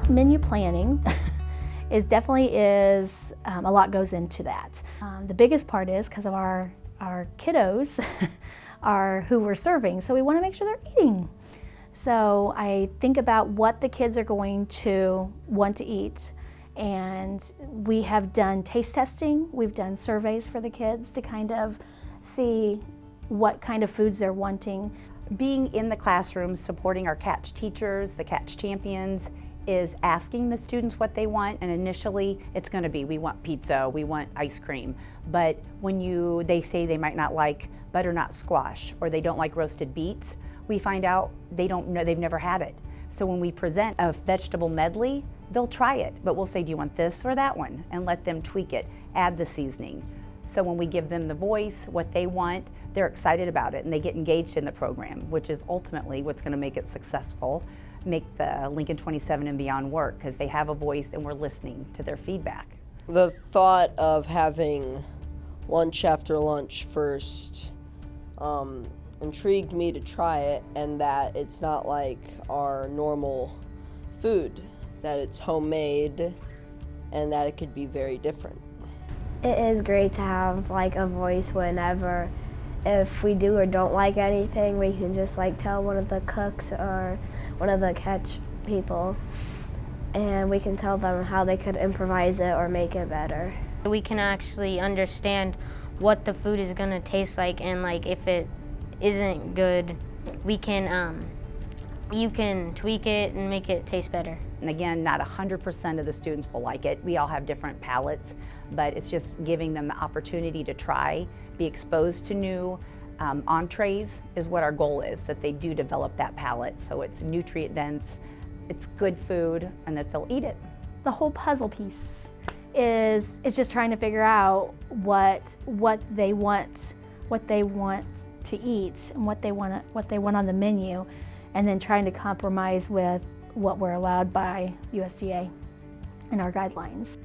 Menu planning definitely is a lot goes into that. The biggest part is because of our kiddos are who we're serving, so we want to make sure they're eating. So I think about what the kids are going to want to eat, and we have done taste testing, we've done surveys for the kids to kind of see what kind of foods they're wanting. Being in the classroom, supporting our Catch teachers, the Catch champions, is asking the students what they want, and initially it's going to be, we want pizza, we want ice cream. But when they say they might not like butternut squash or they don't like roasted beets, we find out they don't know, they've never had it. So when we present a vegetable medley, they'll try it, but we'll say, do you want this or that one? And let them tweak it, add the seasoning. So when we give them the voice, what they want, they're excited about it and they get engaged in the program, which is ultimately what's going to make it successful, make the Lincoln 27 and beyond work, because they have a voice and we're listening to their feedback. The thought of having lunch after lunch first intrigued me to try it, and that it's not like our normal food, that it's homemade, and that it could be very different. It is great to have like a voice whenever, if we do or don't like anything, we can just like tell one of the cooks or one of the Catch people, and we can tell them how they could improvise it or make it better. We can actually understand what the food is gonna taste like, and like if it isn't good, we can you can tweak it and make it taste better. And again, not 100% of the students will like it. We all have different palates, but it's just giving them the opportunity to try, be exposed to new entrees is what our goal is, that they do develop that palate. So it's nutrient dense, it's good food, and that they'll eat it. The whole puzzle piece is just trying to figure out what they want to eat and what they want on the menu, and then trying to compromise with what we're allowed by USDA and our guidelines.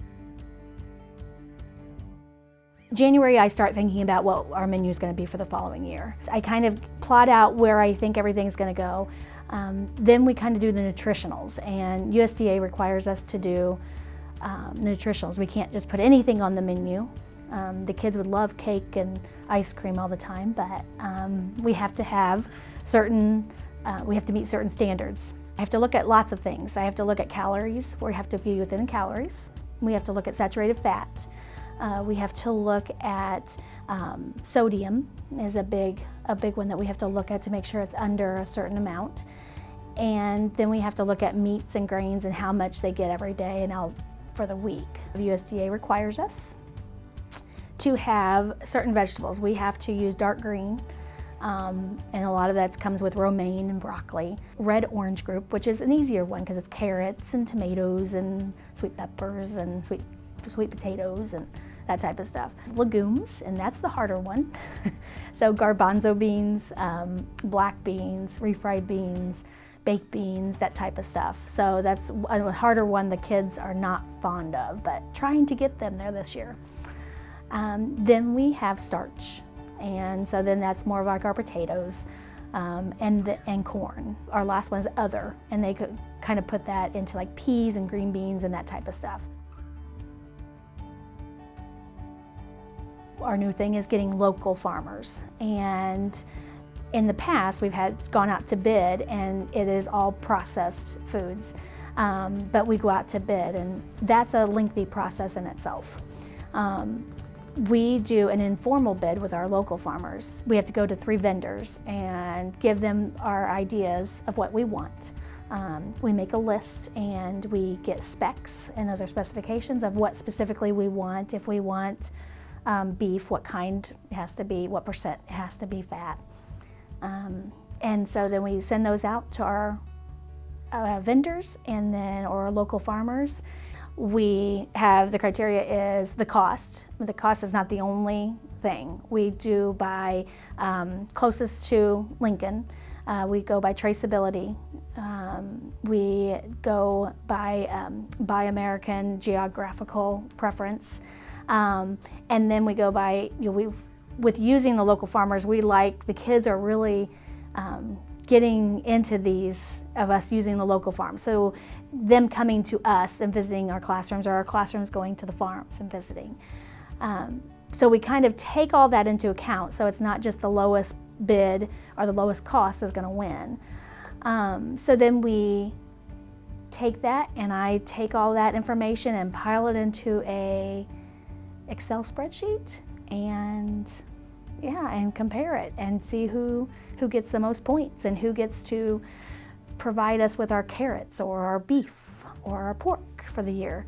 January, I start thinking about what our menu is going to be for the following year. I kind of plot out where I think everything's going to go. Then we kind of do the nutritionals, and USDA requires us to do nutritionals. We can't just put anything on the menu. The kids would love cake and ice cream all the time, but we have to have we have to meet certain standards. I have to look at lots of things. I have to look at calories, we have to be within calories. We have to look at saturated fat. We have to look at sodium is a big one that we have to look at to make sure it's under a certain amount. And then we have to look at meats and grains and how much they get every day and for the week. The USDA requires us to have certain vegetables. We have to use dark green, and a lot of that comes with romaine and broccoli. Red orange group, which is an easier one because it's carrots and tomatoes and sweet peppers and sweet potatoes and that type of stuff. Legumes, and that's the harder one. So garbanzo beans, black beans, refried beans, baked beans, that type of stuff. So that's a harder one the kids are not fond of, but trying to get them there this year. Then we have starch, and so then that's more like our potatoes and corn. Our last one is other, and they could kind of put that into like peas and green beans and that type of stuff. Our new thing is getting local farmers, and in the past we've gone out to bid, and it is all processed foods, but we go out to bid, and that's a lengthy process in itself. We do an informal bid with our local farmers. We have to go to 3 vendors and give them our ideas of what we want. We make a list and we get specs, and those are specifications of what specifically we want. If we want beef, what kind it has to be, what percent it has to be fat. And so then we send those out to our vendors and then or our local farmers. We have the criteria is the cost. The cost is not the only thing. We do by closest to Lincoln. We go by traceability. We go by American geographical preference. And then we go by, with using the local farmers, the kids are really getting into these of us using the local farm. So them coming to us and visiting our classrooms, or our classrooms going to the farms and visiting. So we kind of take all that into account, so it's not just the lowest bid or the lowest cost is going to win. So then we take that, and I take all that information and pile it into a Excel spreadsheet, and compare it and see who gets the most points and who gets to provide us with our carrots or our beef or our pork for the year.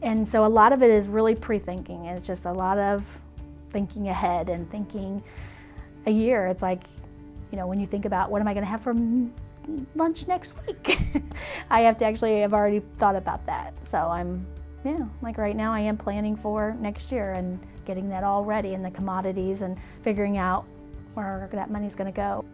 And so a lot of it is really pre-thinking. It's just a lot of thinking ahead and thinking a year. It's like, when you think about what am I going to have for lunch next week, I have already thought about that. So like right now I am planning for next year and getting that all ready, and the commodities, and figuring out where that money's going to go.